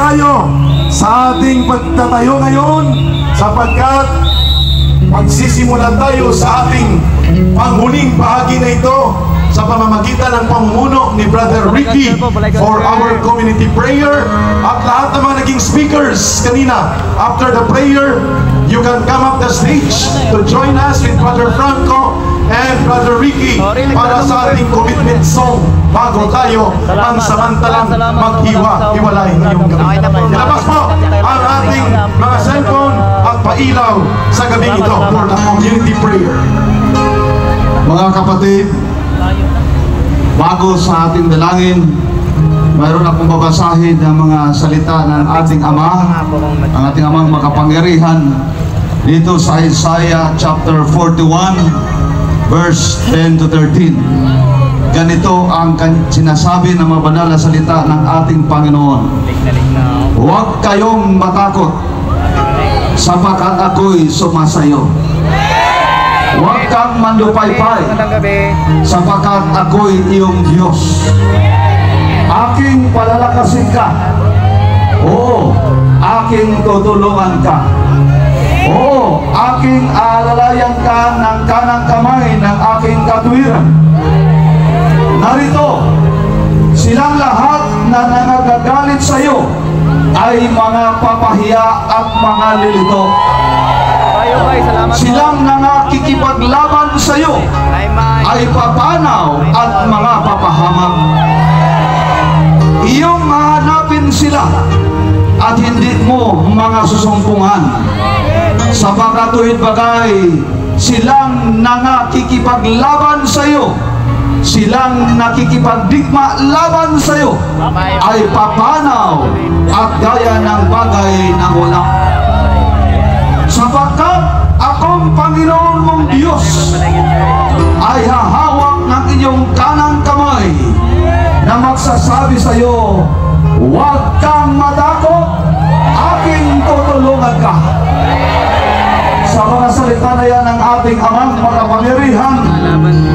tayo sa ating pagtatayo ngayon, sapagkat magsisimula tayo sa ating panghuling bahagi na ito sa pamamagitan ng pamumuno ni Brother Ricky for our community prayer. At lahat ng mga naging speakers kanina, after the prayer, you can come up the stage to join us with Brother Franco and Brother Ricky para sa ating commitment song bago tayo ang samantalang maghiwa-hiwalay ngayong gabi. Ilabas po ang ating mga cellphone at pailaw sa gabing ito for the community prayer. Mga kapatid, bago sa ating dalangin, mayroon akong babasahin ng mga salita ng ating Ama, ang ating Amang makapangyarihan, dito sa Isaiah chapter 41, verse 10 to 13. Ganito ang sinasabi ng mabanal na salita ng ating Panginoon. Huwag kayong matakot, sapagkat ako'y sumasayo. Huwag kang mandupaypay, sapagkat ako'y iyong Diyos. Aking palalakasin ka. Oo, aking tutulungan ka. Oo, aking alalayan ka ng kanang kamay ng aking katuwiran. Narito, silang lahat na nangagagalit sa iyo ay mga papahiya at mga lilito. Silang nakikipaglaban sa iyo ay papanaw at mga papahamak. Iyong hahanapin sila at hindi mo mga susumpungan. Sa pagkatuwid bagay, silang nakikipaglaban sa iyo, silang nakikipagdigma laban sa iyo ay papanaw at gaya ng bagay ng ulang. Sapagkat akong Panginoon mong Diyos ay hahawak ng inyong kanang kamay na magsasabi sa iyo, huwag kang matakot, aking tutulungan ka. Sa mga salita na yan ng ating Amang makapangyarihan,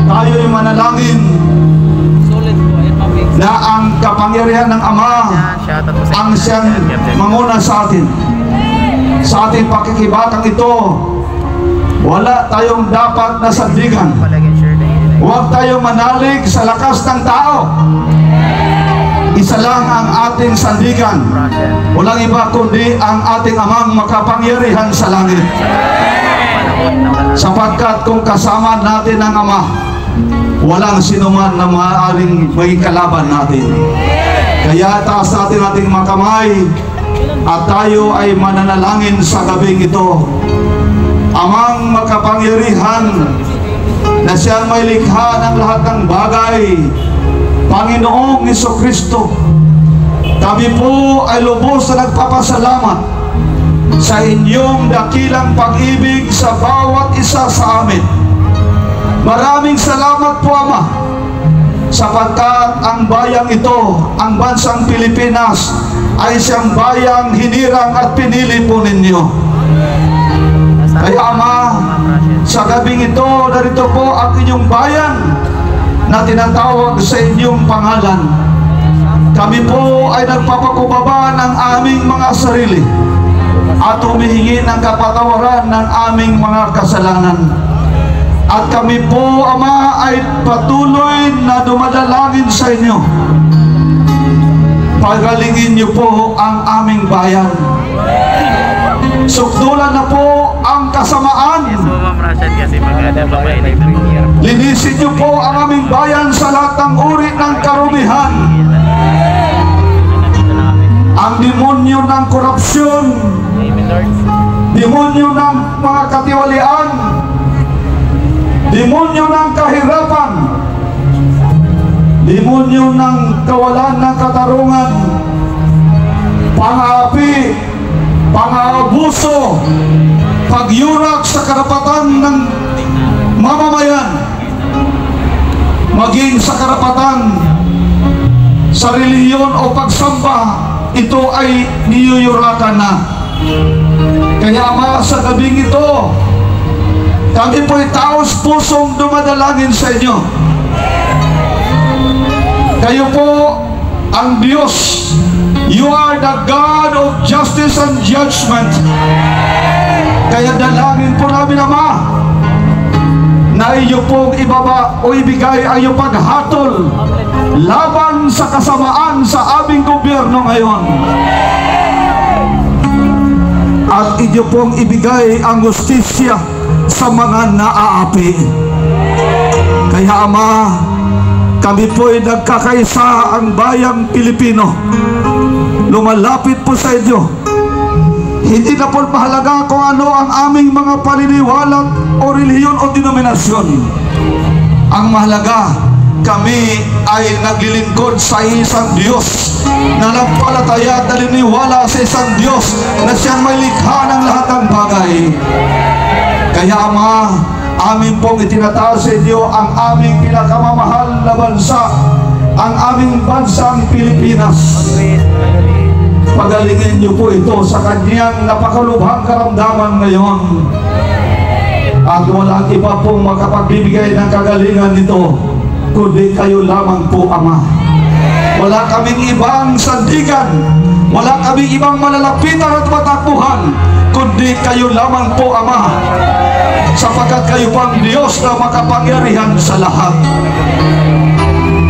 tayo'y manalangin na ang kapangyarihan ng Ama ang siyang manguna sa atin. Sa ating pakikibatang ito, wala tayong dapat na sandigan. Huwag tayong manalig sa lakas ng tao. Isa lang ang ating sandigan. Walang iba kundi ang ating Amang makapangyarihan sa langit. Sapagkat kung kasama natin ang Ama, walang sinuman na maaaring maging kalaban natin. Kaya taas natin ating mga kamay at tayo ay mananalangin sa gabing ito. Amang makapangyarihan na siyang may likha ng lahat ng bagay, Panginoong Jesucristo, kami po ay lubos na nagpapasalamat sa inyong dakilang pag-ibig sa bawat isa sa amin. Maraming salamat po, Ama, sapagkat ang bayang ito, ang bansang Pilipinas, ay siyang bayang hinirang at pinili po ninyo. Kaya Ama, sa gabing ito, narito po ang inyong bayan na tinatawag sa inyong pangalan. Kami po ay nagpapakubaba ng aming mga sarili at humihingi ng kapatawaran ng aming mga kasalanan. At kami po, Ama, ay patuloy na dumadalangin sa inyo. Pagalingin niyo po ang aming bayan. Sukdulan na po ang kasamaan. Linisin niyo po ang aming bayan sa lahat ng uri ng karumihan. Ang demonyo ng korupsyon, demonyo ng mga katiwalian, demonyo ng kahirapan, demonyo ng kawalan ng katarungan, pang-aapi, pang-aabuso, pagyurak sa karapatan ng mamamayan, maging sa karapatan sa reliyon o pagsamba, ito ay niyuyurakan na. Kaya Ama, sa gabing ito, kami po'y taos pusong dumadalangin sa inyo. Kayo po ang Diyos You are the God of justice and judgment. Kaya dalangin po namin, Ama, na iyo pong ibaba o ibigay ang iyong paghatol laban sa kasamaan sa aming gobyerno ngayon. At iyo pong ibigay ang justisya sa mga naaapi. Kaya, Ama, kami po'y nagkakaisa ang bayang Pilipino. Lumalapit po sa inyo. Hindi na po mahalaga kung ano ang aming mga paniniwala o relihiyon o denominasyon. Ang mahalaga, kami ay naglilingkod sa isang Diyos, nanampalataya at naniniwala sa isang Diyos na siyang may likha ng lahat ng bagay. Kaya, Ama, amin pong itinataas sa inyo ang aming pinakamamahal na bansa, ang aming bansang Pilipinas. Pagalingin niyo po ito sa kanyang napakalubhang karamdaman ngayon. At walang iba pong makapagbibigay ng kagalingan nito, kundi kayo lamang po, Ama. Wala kaming ibang sandigan, wala kaming ibang malalapitan at matakbuhan, kundi kayo lamang po, Ama. Sapagkat kayo pang Diyos na makapangyarihan sa lahat.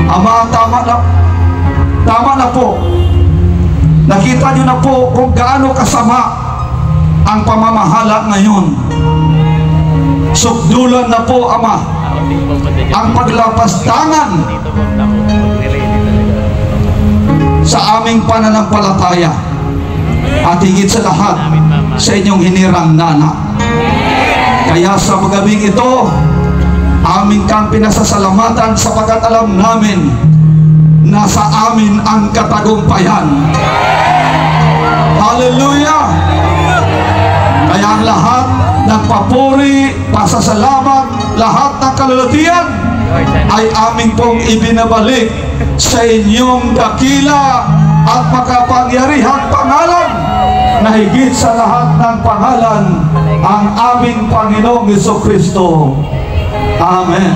Ama, tama na po. Nakita nyo na po kung gaano kasama ang pamamahala ngayon. Sukdulan na po, Ama, ang paglapastangan sa aming pananampalataya at higit sa lahat sa inyong hinirang nana. Kaya sa magabing ito, aming kang pinasasalamatan sapagkat alam namin nasa amin ang katagumpayan. Hallelujah! Kaya ang lahat ng papuri, pasasalamat, lahat ng kalulutian ay aming pong ibinabalik sa inyong dakila at makapangyarihang pangalan na higit sa lahat ng pangalan, ang aming Panginoong Jesucristo. Amen.